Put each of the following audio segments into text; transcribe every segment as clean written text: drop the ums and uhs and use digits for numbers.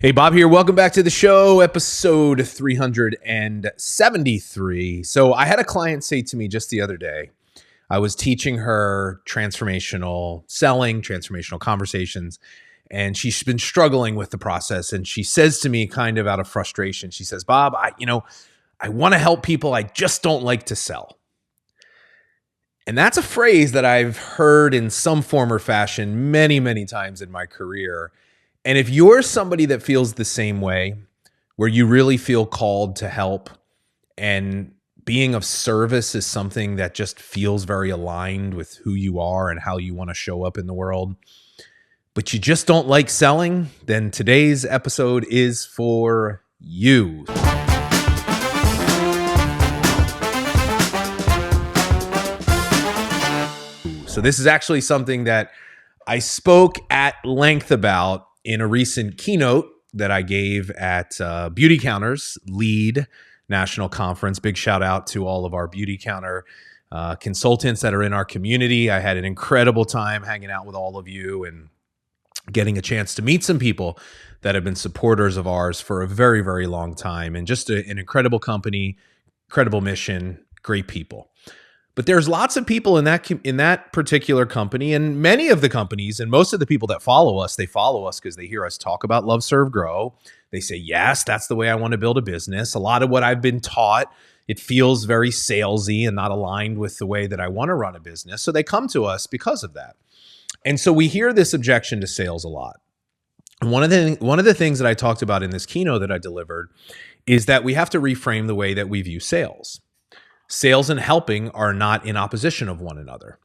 Hey, Bob here. Welcome back to the show, episode 373. So I had a client say to me just the other day, I was teaching her transformational selling, transformational conversations, and she's been struggling with the process. And she says to me kind of out of frustration, she says, Bob, I want to help people. I just don't like to sell. And that's a phrase that I've heard in some form or fashion many, many times in my career. And if you're somebody that feels the same way, where you really feel called to help and being of service is something that just feels very aligned with who you are and how you want to show up in the world, but you just don't like selling, then today's episode is for you. So this is actually something that I spoke at length about in a recent keynote that I gave at Beauty Counter's lead national conference. Big shout out to all of our Beauty Counter consultants that are in our community. I had an incredible time hanging out with all of you and getting a chance to meet some people that have been supporters of ours for a very, very long time. And just an incredible company, incredible mission, great people. But there's lots of people in that particular company, and many of the companies and most of the people that follow us, they follow us because they hear us talk about love, serve, grow. They say, yes, that's the way I want to build a business. A lot of what I've been taught, it feels very salesy and not aligned with the way that I want to run a business. So they come to us because of that. And so we hear this objection to sales a lot. And one of the things that I talked about in this keynote that I delivered is that we have to reframe the way that we view sales. Sales and helping are not in opposition of one another.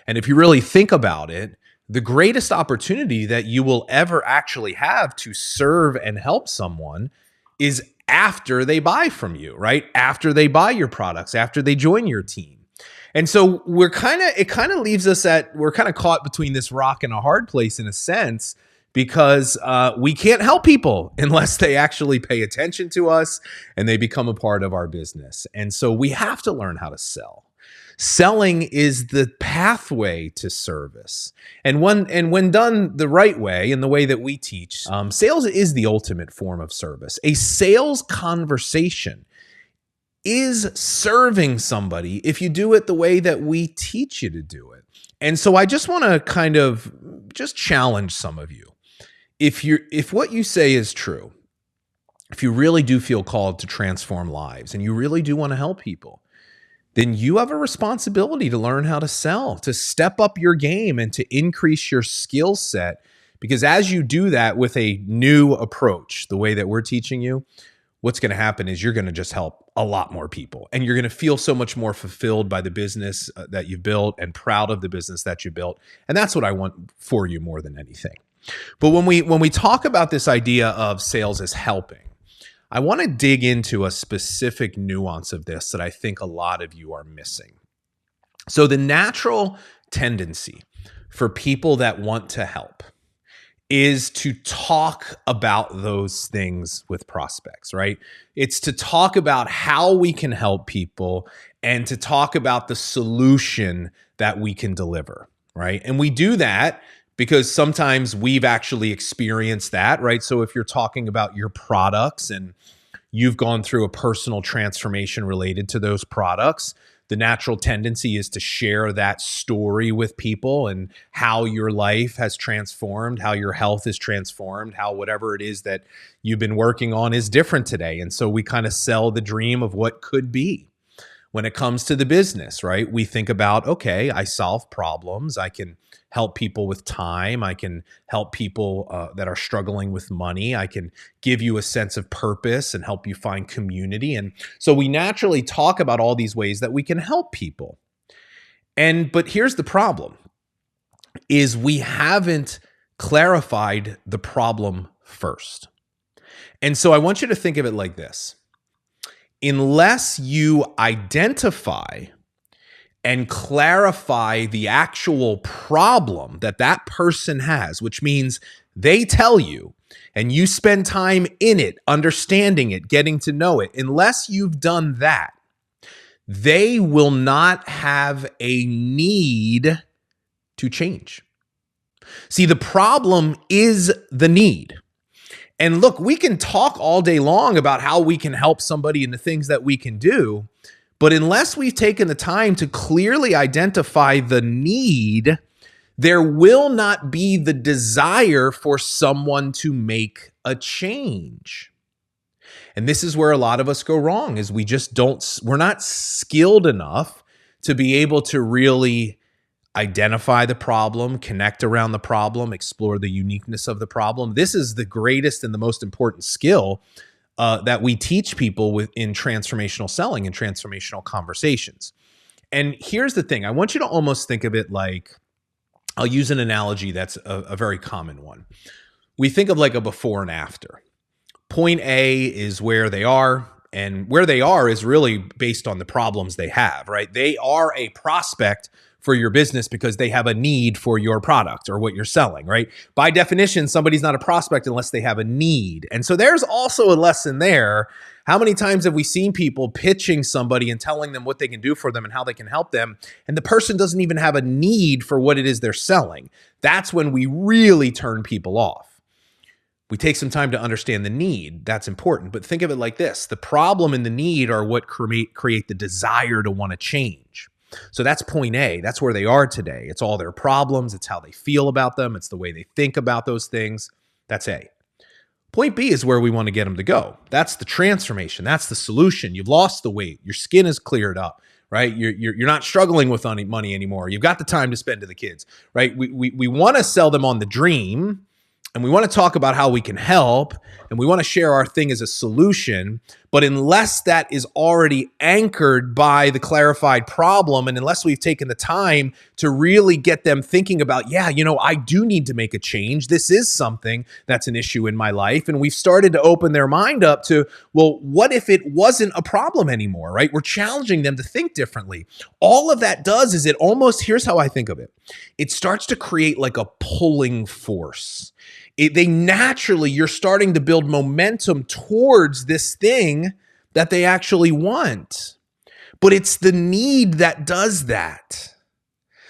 And if you really think about it, the greatest opportunity that you will ever actually have to serve and help someone is after they buy from you, right? After they buy your products, after they join your team. And so we're kind of caught between this rock and a hard place in a sense, because we can't help people unless they actually pay attention to us and they become a part of our business. And so we have to learn how to sell. Selling is the pathway to service. And when done the right way, in the way that we teach, sales is the ultimate form of service. A sales conversation is serving somebody if you do it the way that we teach you to do it. And so I just want to kind of just challenge some of you. If what you say is true, if you really do feel called to transform lives and you really do want to help people, then you have a responsibility to learn how to sell, to step up your game and to increase your skill set. Because as you do that with a new approach, the way that we're teaching you, what's going to happen is you're going to just help a lot more people. And you're going to feel so much more fulfilled by the business that you've built and proud of the business that you built. And that's what I want for you more than anything. But when we talk about this idea of sales as helping, I want to dig into a specific nuance of this that I think a lot of you are missing. So the natural tendency for people that want to help is to talk about those things with prospects, right? It's to talk about how we can help people and to talk about the solution that we can deliver, right? And we do that because sometimes we've actually experienced that, right? So if you're talking about your products and you've gone through a personal transformation related to those products, the natural tendency is to share that story with people and how your life has transformed, how your health is transformed, how whatever it is that you've been working on is different today. And so we kind of sell the dream of what could be. When it comes to the business, right? We think about, okay, I solve problems. I can help people with time. I can help people that are struggling with money. I can give you a sense of purpose and help you find community. And so we naturally talk about all these ways that we can help people. But here's the problem, is we haven't clarified the problem first. And so I want you to think of it like this. Unless you identify and clarify the actual problem that person has, which means they tell you and you spend time in it, understanding it, getting to know it, unless you've done that, they will not have a need to change. See, the problem is the need. And look, we can talk all day long about how we can help somebody and the things that we can do, but unless we've taken the time to clearly identify the need, there will not be the desire for someone to make a change. And this is where a lot of us go wrong, is we're not skilled enough to be able to really identify the problem, connect around the problem, explore the uniqueness of the problem. This is the greatest and the most important skill that we teach people in transformational selling and transformational conversations. And here's the thing. I want you to almost think of it like, I'll use an analogy that's a very common one. We think of like a before and after. Point A is where they are, and where they are is really based on the problems they have, right? They are a prospect for your business because they have a need for your product or what you're selling, right? By definition, somebody's not a prospect unless they have a need. And so there's also a lesson there. How many times have we seen people pitching somebody and telling them what they can do for them and how they can help them, and the person doesn't even have a need for what it is they're selling? That's when we really turn people off. We take some time to understand the need. That's important. But think of it like this. The problem and the need are what create the desire to want to change. So that's point A. That's where they are today. It's all their problems. It's how they feel about them. It's the way they think about those things. That's A. Point B is where we want to get them to go. That's the transformation. That's the solution. You've lost the weight. Your skin is cleared up, right? You're not struggling with money anymore. You've got the time to spend to the kids, right? We want to sell them on the dream, and we want to talk about how we can help, and we want to share our thing as a solution. But unless that is already anchored by the clarified problem, and unless we've taken the time to really get them thinking about, yeah, I do need to make a change. This is something that's an issue in my life. And we've started to open their mind up to, well, what if it wasn't a problem anymore, right? We're challenging them to think differently. All of that does is here's how I think of it. It starts to create like a pulling force. You're starting to build momentum towards this thing that they actually want. But it's the need that does that.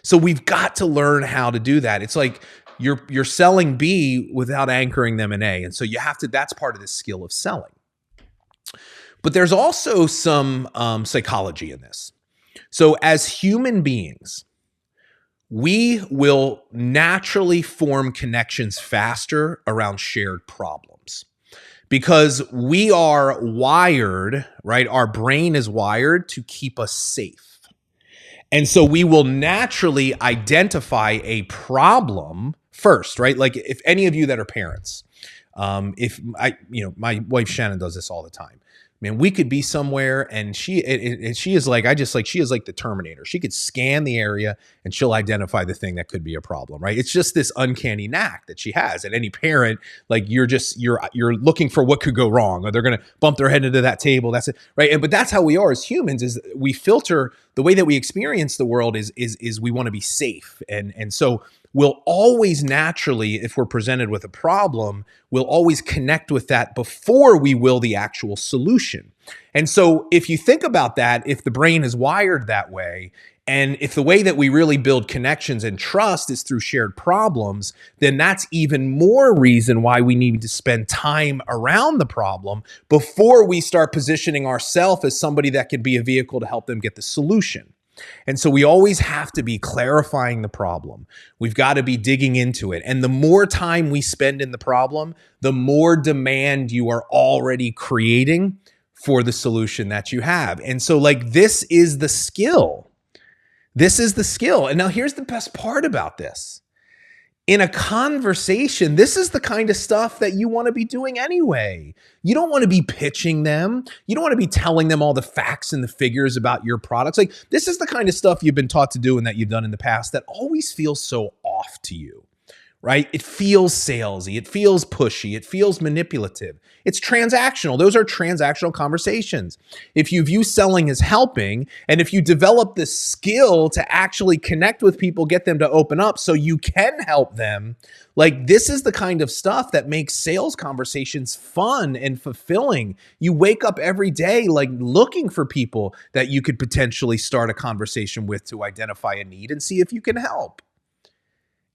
So we've got to learn how to do that. It's like you're selling B without anchoring them in A. And so that's part of the skill of selling. But there's also some psychology in this. So as human beings, we will naturally form connections faster around shared problems because we are wired, right? Our brain is wired to keep us safe. And so we will naturally identify a problem first, right? Like if any of you that are parents, my wife Shannon does this all the time. Man, we could be somewhere and she is like the Terminator. She could scan the area and she'll identify the thing that could be a problem, right? It's just this uncanny knack that she has. And any parent, like you're looking for what could go wrong, or they're going to bump their head into that table. That's it, right? But that's how we are as humans. Is we filter the way that we experience the world. Is we want to be safe, and so we'll always naturally, if we're presented with a problem, we'll always connect with that before we will the actual solution. And so if you think about that, if the brain is wired that way, and if the way that we really build connections and trust is through shared problems, then that's even more reason why we need to spend time around the problem before we start positioning ourselves as somebody that can be a vehicle to help them get the solution. And so we always have to be clarifying the problem. We've got to be digging into it. And the more time we spend in the problem, the more demand you are already creating for the solution that you have. And so this is the skill. This is the skill. And now here's the best part about this. In a conversation, this is the kind of stuff that you want to be doing anyway. You don't want to be pitching them. You don't want to be telling them all the facts and the figures about your products. Like, this is the kind of stuff you've been taught to do and that you've done in the past that always feels so off to you, right? It feels salesy. It feels pushy. It feels manipulative. It's transactional. Those are transactional conversations. If you view selling as helping, and if you develop the skill to actually connect with people, get them to open up so you can help them, this is the kind of stuff that makes sales conversations fun and fulfilling. You wake up every day looking for people that you could potentially start a conversation with to identify a need and see if you can help.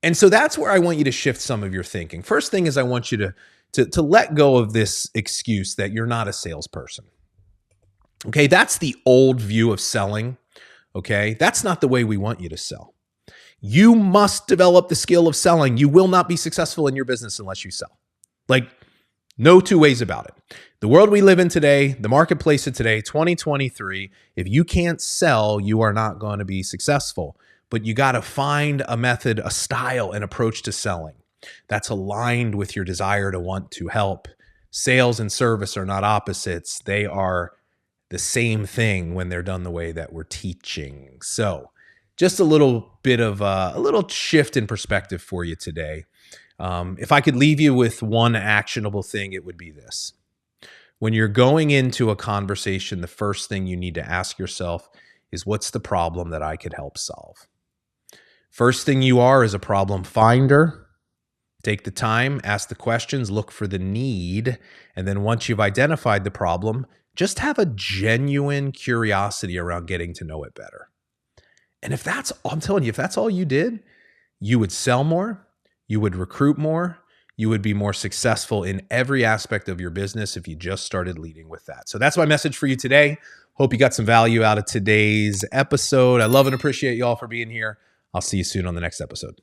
And so that's where I want you to shift some of your thinking. First thing is I want you to let go of this excuse that you're not a salesperson. Okay, that's the old view of selling. Okay, that's not the way we want you to sell. You must develop the skill of selling. You will not be successful in your business unless you sell. Like, no two ways about it. The world we live in today, the marketplace of today, 2023, if you can't sell, you are not going to be successful. But you got to find a method, a style, an approach to selling that's aligned with your desire to want to help. Sales and service are not opposites. They are the same thing when they're done the way that we're teaching. So just a little bit of a little shift in perspective for you today. If I could leave you with one actionable thing, it would be this. When you're going into a conversation, the first thing you need to ask yourself is, what's the problem that I could help solve? First thing you are is a problem finder. Take the time, ask the questions, look for the need. And then once you've identified the problem, just have a genuine curiosity around getting to know it better. And I'm telling you, if that's all you did, you would sell more, you would recruit more, you would be more successful in every aspect of your business if you just started leading with that. So that's my message for you today. Hope you got some value out of today's episode. I love and appreciate you all for being here. I'll see you soon on the next episode.